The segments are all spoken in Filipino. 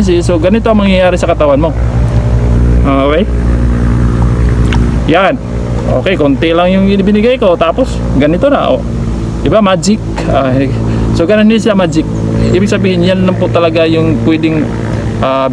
C, so ganito ang mangyayari sa katawan mo. Okay? Yan. Okay, konti lang yung binigay ko, tapos ganito na. Oh. Diba, magic? So ganun din siya, magic. Ibig sabihin, yan lang po talaga yung pwedeng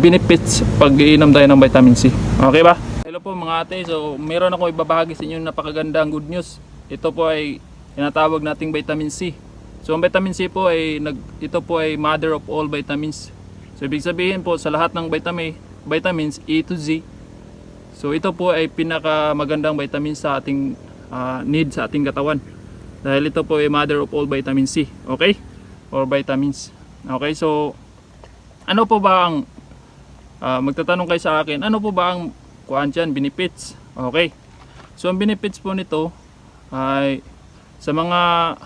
benefits pag iinom tayo ng vitamin C. Okay ba? Hello po mga ate, so meron ako ibabahagi sa inyo napakagandang good news. Ito po ay tinatawag nating vitamin C. So ang vitamin C po ay ito po ay mother of all vitamins. So ibig sabihin po sa lahat ng vitamins A to Z, so ito po ay pinakamagandang vitamin sa ating need sa ating katawan. Dahil ito po ay mother of all vitamin C, okay? Or vitamins. Okay, so ano po ba ang magtatanong kayo sa akin, ano po ba ang kuhaan dyan, benefits? Okay. So ang benefits po nito ay sa mga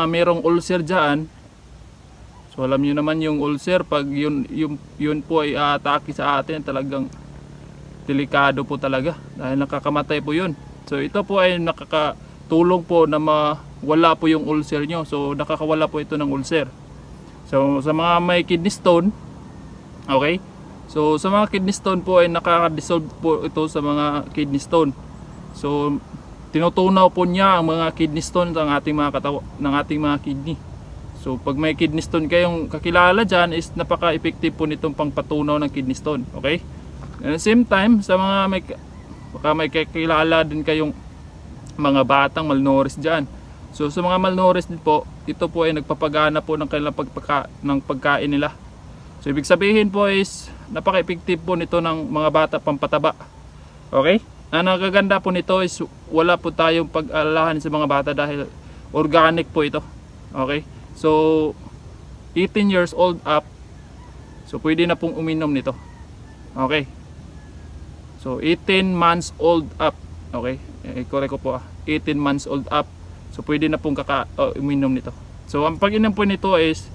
merong ulcer diyan. So alam niyo naman yung ulcer, pag yun po ay atake sa atin, talagang delikado po talaga dahil nakakamatay po yun. So ito po ay nakakatulong po na mawala po yung ulcer nyo. So nakakawala po ito ng ulcer. So sa mga may kidney stone, okay, so sa mga kidney stone po ay nakaka-dissolve po ito sa mga kidney stone. So tinutunaw po niya ang mga kidney stone ng ating mga ng ating mga kidney. So pag may kidney stone kayong kakilala dyan, is napaka-effective po nitong pangpatunaw ng kidney stone. Okay? At the same time, sa mga may kakilala din kayong mga batang malnourished dyan. So sa mga malnourished din po, ito po ay nagpapagana po ng kanilang pagkain nila. So ibig sabihin po is napaka-effective po nito ng mga bata pampataba. Okay? Ang nagaganda po nito is wala po tayong pag-alalahan sa mga bata dahil organic po ito. Okay? So 18 years old up, so pwede na pong uminom nito. Okay? So 18 months old up. Okay? Correct ko po 18 months old up. So pwede na pong uminom nito. So ang pag-inom po nito is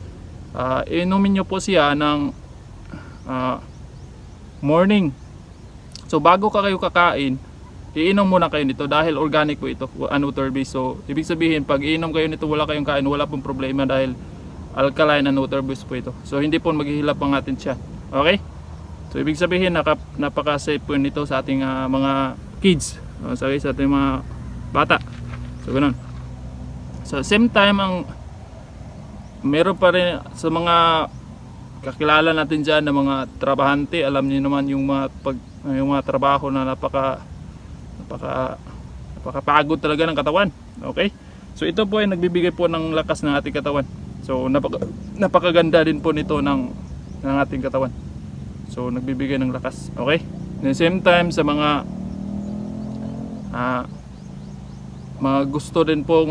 inumin nyo po siya ng morning. So bago kayo kakain, iinom muna kayo nito dahil organic po ito, unwater based. So ibig sabihin pag iinom kayo nito wala kayong kain, wala pong problema dahil alkaline and water based po ito. So hindi po maghihilap ang atin siya. Okay? So ibig sabihin napaka-safe po nito sa ating mga kids, sa ating mga bata. So ganun. So same time, meron pa rin sa mga kakilala natin dyan na mga trabahante, alam niyo naman yung mga trabaho na napakapagod talaga ng katawan. Okay? So ito po ay nagbibigay po ng lakas ng ating katawan. So napakaganda din po nito ng ating katawan. So nagbibigay ng lakas. Okay? At the same time, sa mga gusto din po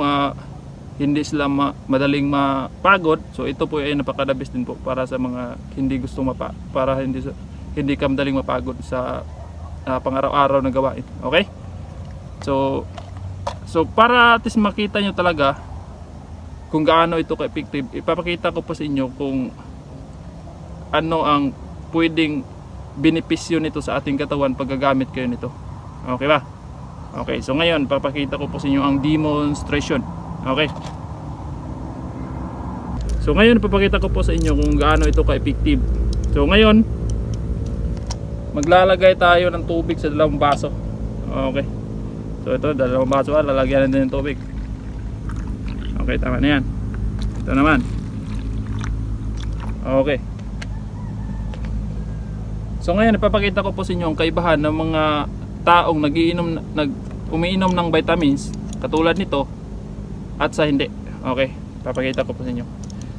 hindi sila madaling mapagod, so ito po ay napakadabis din po para sa mga hindi gusto para hindi ka madaling mapagod sa pang-araw-araw na gawain. Okay? So para at least makita nyo talaga kung gaano ito ka-effective, ipapakita ko po sa inyo kung ano ang pwedeng benepisyo nito sa ating katawan pag gagamit kayo nito. Okay ba? Okay, so ngayon papakita ko po sa inyo ang demonstration. Okay. So ngayon papakita ko po sa inyo kung gaano ito ka-effective. So ngayon maglalagay tayo ng tubig sa dalawang baso. Okay. So ito, dalawang baso, lalagyan natin ng tubig. Okay, tama na yan. Ito naman. Okay. So ngayon ipapakita ko po sa inyo ang kaibahan ng mga taong umiinom ng vitamins katulad nito at sa hindi. Okay, papakita ko po sa inyo.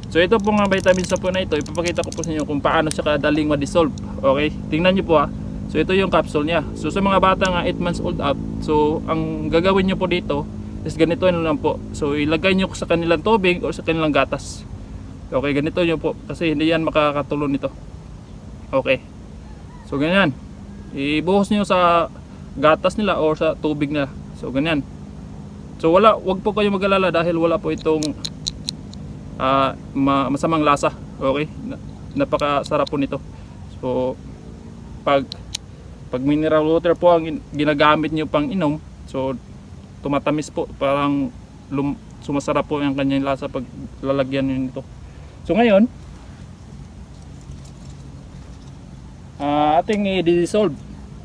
So ito po nga vitamins na po na ito, ipapakita ko po sa inyo kung paano siya kadaling ma-dissolve. Okay, tingnan nyo po So ito yung capsule niya. So sa mga bata nga 8 months old up, so ang gagawin nyo po dito is ganito lang po. So ilagay nyo sa kanilang tubig o sa kanilang gatas. Okay, ganito nyo po kasi hindi yan makakatulong nito. Okay, so ganyan, ibuhos nyo sa gatas nila o sa tubig nila. So ganyan. So wag po kayo mag-alala dahil wala po itong masamang lasa. Okay? Napakasarap po nito. So pag mineral water po ang ginagamit niyo pang inom, so tumatamis po, parang sumasarap po ang kanyang lasa pag lalagyan niyo nito. So ngayon, ating i-dissolve.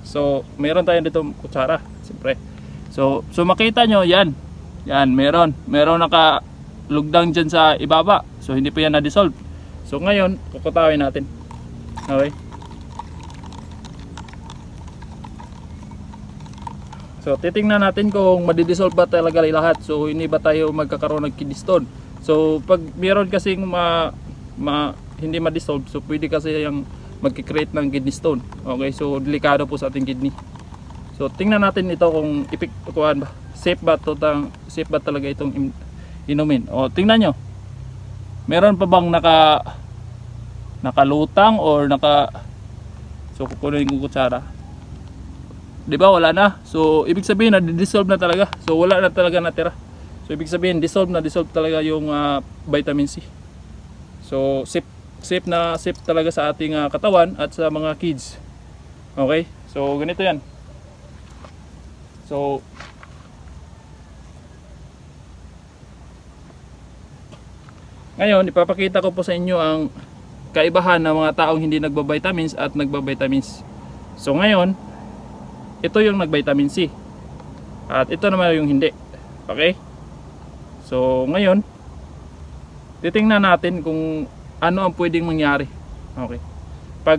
So meron tayo dito kutsara, siyempre. So makita nyo, yan, meron nakalugdang dyan sa ibaba. So hindi pa yan na-dissolve. So ngayon, kukutawin natin. Okay. So titingnan natin kung madidissolve ba talaga lahat. So hindi ba tayo magkakaroon ng kidney stone. So pag meron kasing hindi ma-dissolve, so pwede kasi yung magki-create ng kidney stone. Okay, so delikado po sa ating kidney. So tingnan natin ito kung kuhaan ba. Safe ba talaga itong inumin. O tingnan nyo. Meron pa bang nakalutang or so kukunin ko kutsara. 'Di ba wala na? So ibig sabihin na-dissolve na talaga. So wala na talaga natira. So ibig sabihin dissolve talaga yung vitamin C. So safe talaga sa ating katawan at sa mga kids. Okay? So ganito 'yan. So ngayon ipapakita ko po sa inyo ang kaibahan ng mga taong hindi nagba-vitamins at nagba-vitamins. So ngayon, ito yung nag-vitamin C. At ito naman yung hindi. Okay? So ngayon, titingnan natin kung ano ang pwedeng mangyari. Okay. Pag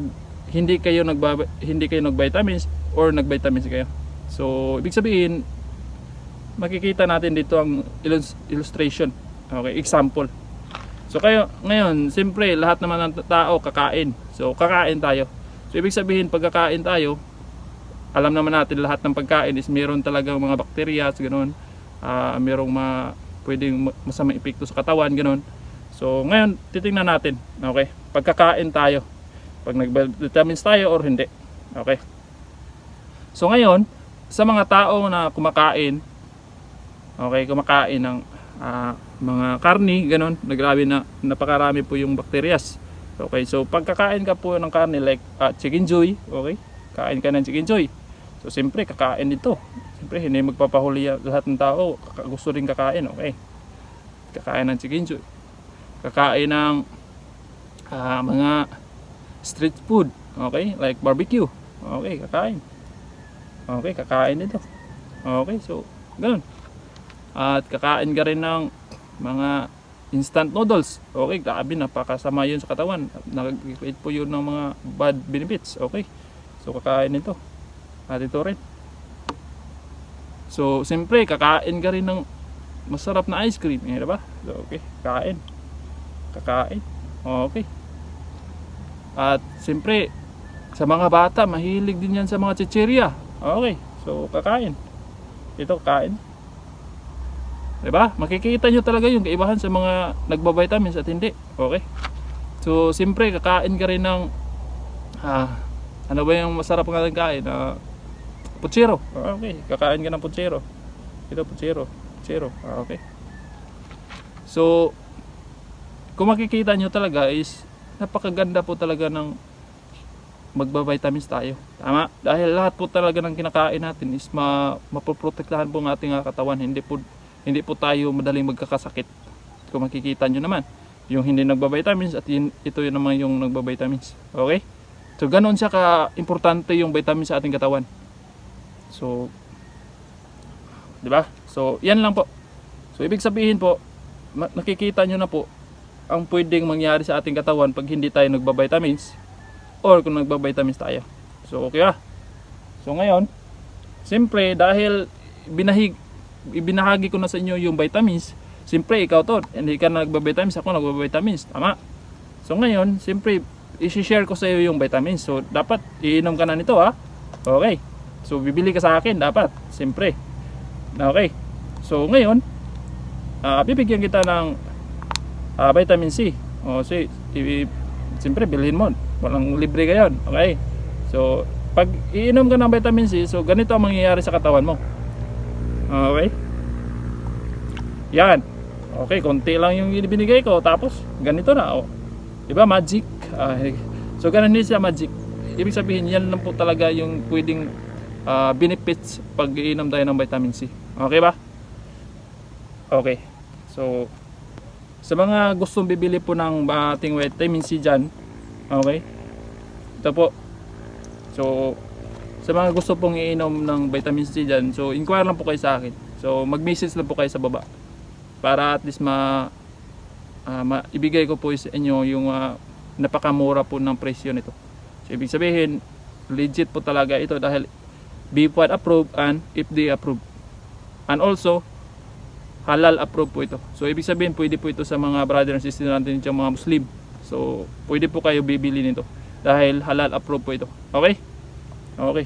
hindi kayo nag-vitamins or nag-vitamins kayo. So ibig sabihin, makikita natin dito ang illustration. Okay, example. So kayo ngayon, siyempre lahat naman ng tao kakain. So kakain tayo. So ibig sabihin pag kakain tayo, alam naman natin lahat ng pagkain is meron talagang mga bakterya, ganoon. Merong pwedeng masamang epekto sa katawan, ganoon. So ngayon titingnan natin, okay? Pagkakain tayo, pag nag-vitamins tayo or hindi. Okay? So ngayon, sa mga tao na kumakain, okay, kumakain ng mga karni, ganun, napakarami po yung bacterias. Okay, so pagkakain ka po ng karni like chicken joy, okay, kain ka ng chicken joy. So siyempre kakain ito. Siyempre hindi magpapahuli lahat ng tao, gusto rin kakain, okay. Kakain ng chicken joy. Kakain ng mga street food, okay, like barbecue. Okay, kakain. Okay, kakain ito. Okay, so ganun. At kakain ka rin ng mga instant noodles. Okay, grabe, napakasama yun sa katawan. Nag-create po yun ng mga bad benefits. Okay, so kakain ito. At ito rin. So siyempre kakain ka rin ng masarap na ice cream, diba? So okay, kakain. Okay. At siyempre sa mga bata, mahilig din yan sa mga chichirya. Okay, so kakain. Ito, kakain. Diba? Makikita nyo talaga yung kaibahan sa mga nagba-vitamins at hindi. Okay? So, siyempre, kakain ka rin ng ano ba yung masarap nga kain? Putsero. Okay, kakain ka ng putsero. Ito, putsero. Okay. So, kung makikita nyo talaga is napakaganda po talaga ng magba-vitamins tayo. Tama? Dahil lahat po talaga ng kinakain natin is mapoprotektahan po ng ating katawan. Hindi po tayo madaling magkakasakit. Kung makikita nyo naman, yung hindi nagba-vitamins at ito yun naman yung nagba-vitamins. Okay? So ganoon siya ka-importante yung vitamins sa ating katawan. So, di ba? So, yan lang po. So, ibig sabihin po, nakikita nyo na po ang pwedeng mangyari sa ating katawan pag hindi tayo nagba-vitamins or kung nagba-vitamins tayo. So, okay ah. So, ngayon, siyempre, dahil ibinahagi ko na sa inyo yung vitamins, siyempre ikaw to, hindi ka nagba-vitamins, ako nagba-vitamins, tama? So ngayon, siyempre i-share ko sa iyo yung vitamins. So dapat iinom ka na nito ha. Okay. So bibili ka sa akin dapat, siyempre. Okay. So ngayon, bibigyan kita ng vitamin C. O siyempre bilhin mo. Walang libre ka yun. Okay. So pag iinom ka ng vitamin C, so ganito ang mangyayari sa katawan mo. Okay. Yan. Okay, konti lang yung binigay ko. Tapos, ganito na. Oh. Diba, magic. So, ganun din siya magic. Ibig sabihin, yan lang po talaga yung pwedeng benefits pag iinom tayo ng vitamin C. Okay ba? Okay. So, sa mga gustong bibili po ng ating vitamin C dyan, okay. Ito po. So sa mga gusto pong iinom ng vitamin C dyan, so inquire lang po kayo sa akin. So mag-message lang po kayo sa baba para at least ibigay ko po sa inyo yung napakamura po ng presyo nito. So ibig sabihin, legit po talaga ito dahil B1 approved and FDA approved. And also, halal approved po ito. So ibig sabihin, pwede po ito sa mga brother and sister natin yung mga Muslim. So pwede po kayo bibili nito dahil halal approved po ito. Okay? Okay.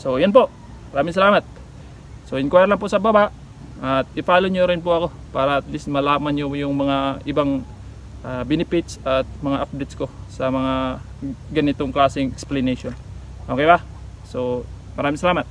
So yan po. Maraming salamat. So inquire lang po sa baba at i-follow nyo rin po ako para at least malaman nyo yung mga ibang benefits at mga updates ko sa mga ganitong klaseng explanation. Okay ba? So maraming salamat.